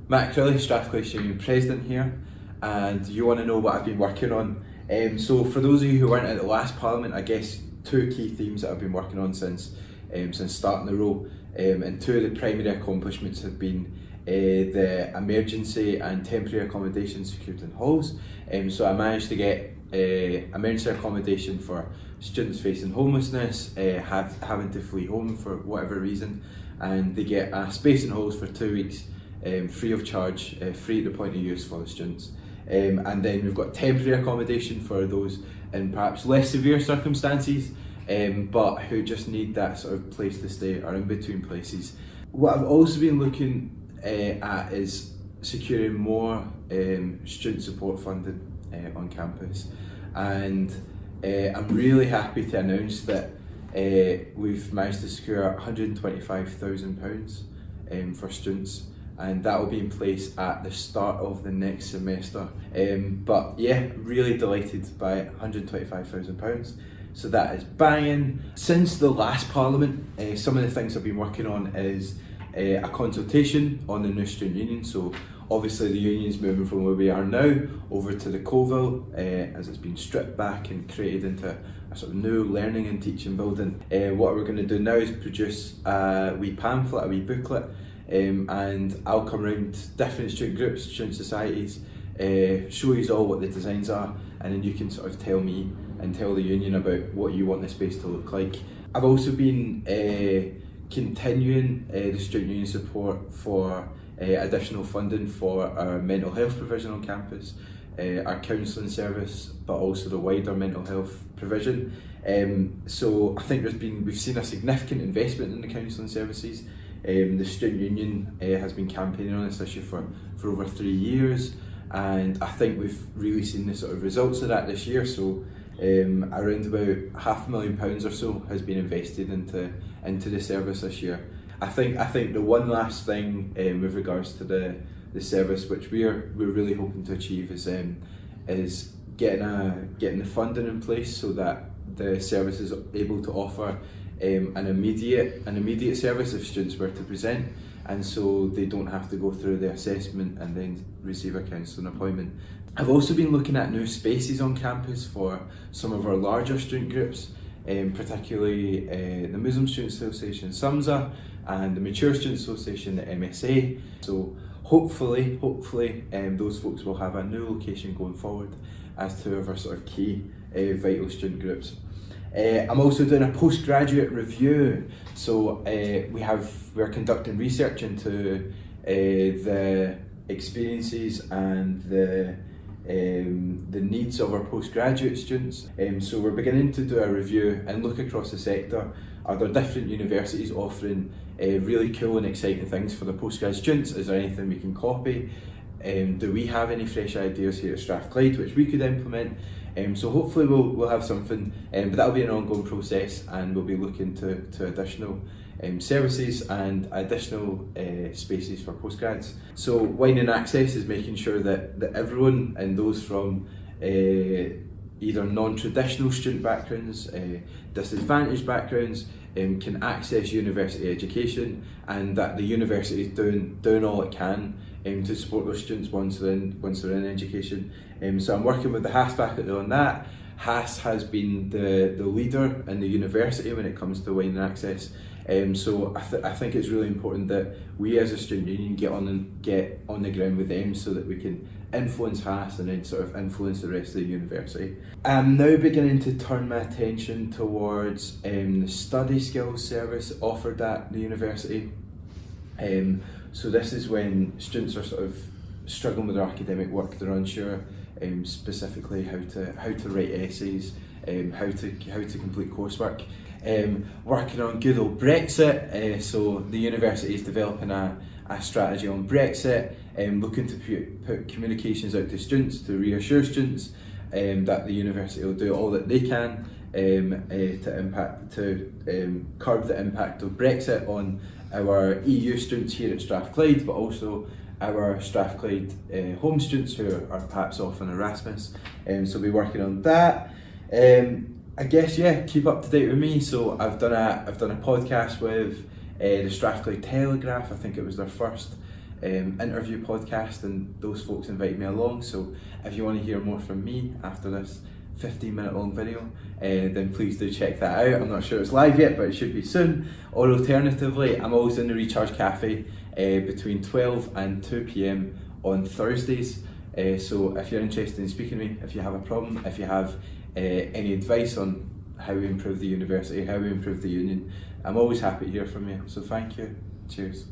Matt Crilly, Strathclyde Union President here, and you want to know what I've been working on. So for those of you who weren't at the last Parliament, I guess two key themes that I've been working on since starting the role, and two of the primary accomplishments have been the emergency and temporary accommodation secured in halls. So I managed to get emergency accommodation for students facing homelessness, having to flee home for whatever reason, and they get a space in halls for 2 weeks, free of charge, free at the point of use for the students. And then we've got temporary accommodation for those in perhaps less severe circumstances, but who just need that sort of place to stay or in between places. What I've also been looking at is securing more student support funding on campus, and I'm really happy to announce that we've managed to secure £125,000 for students, and that will be in place at the start of the next semester. But yeah, really delighted by £125,000. So that is banging. Since the last Parliament, some of the things I've been working on is a consultation on the new student union. So obviously the union's moving from where we are now over to the Colville, as it's been stripped back and created into a sort of new learning and teaching building. What we're going to do now is produce a wee pamphlet, a wee booklet, and I'll come around different student groups, student societies, show you all what the designs are, and then you can sort of tell me and tell the union about what you want the space to look like. I've also been continuing the student union support for additional funding for our mental health provision on campus, our counselling service, but also the wider mental health provision. So I think we've seen a significant investment in the counselling services. The student union has been campaigning on this issue for over 3 years, and I think we've really seen the sort of results of that this year. So around about £500,000 or so has been invested into the service this year. I think the one last thing with regards to the service, which we're really hoping to achieve, is getting the funding in place so that the service is able to offer an immediate service if students were to present, and so they don't have to go through the assessment and then receive a counselling appointment. I've also been looking at new spaces on campus for some of our larger student groups, particularly the Muslim Student Association SUMSA and the Mature Student Association, the MSA. So hopefully those folks will have a new location going forward as two of our sort of key vital student groups. I'm also doing a postgraduate review, so we're conducting research into the experiences and the needs of our postgraduate students. So we're beginning to do a review and look across the sector. Are there different universities offering really cool and exciting things for the postgrad students? Is there anything we can copy? Do we have any fresh ideas here at Strathclyde which we could implement? So hopefully we'll have something, but that'll be an ongoing process, and we'll be looking to additional services and additional spaces for postgrads. So widening access is making sure that everyone, and those from either non-traditional student backgrounds, disadvantaged backgrounds, can access university education, and that the university is doing all it can to support those students once they're in education. So I'm working with the HAS faculty on that. HAS has been the leader in the university when it comes to widening access. So I think it's really important that we as a student union get on the ground with them so that we can influence HAS and then sort of influence the rest of the university. I'm now beginning to turn my attention towards the study skills service offered at the university. So this is when students are sort of struggling with their academic work. They're unsure specifically how to write essays, how to complete coursework. Working on good old Brexit, so the university is developing a strategy on Brexit, looking to put communications out to students to reassure students that the university will do all that they can to curb the impact of Brexit on our EU students here at Strathclyde, but also our Strathclyde home students who are perhaps off on Erasmus. So we'll be working on that. I guess, yeah, keep up to date with me. So I've done a podcast with the Strathclyde Telegraph. I think it was their first interview podcast, and those folks invited me along. So if you want to hear more from me after this 15-minute long video, then please do check that out. I'm not sure it's live yet, but it should be soon. Or alternatively, I'm always in the Recharge Cafe between 12 and 2 p.m. on Thursdays. So if you're interested in speaking to me, if you have a problem, if you have any advice on how we improve the university, how we improve the union, I'm always happy to hear from you. So thank you. Cheers.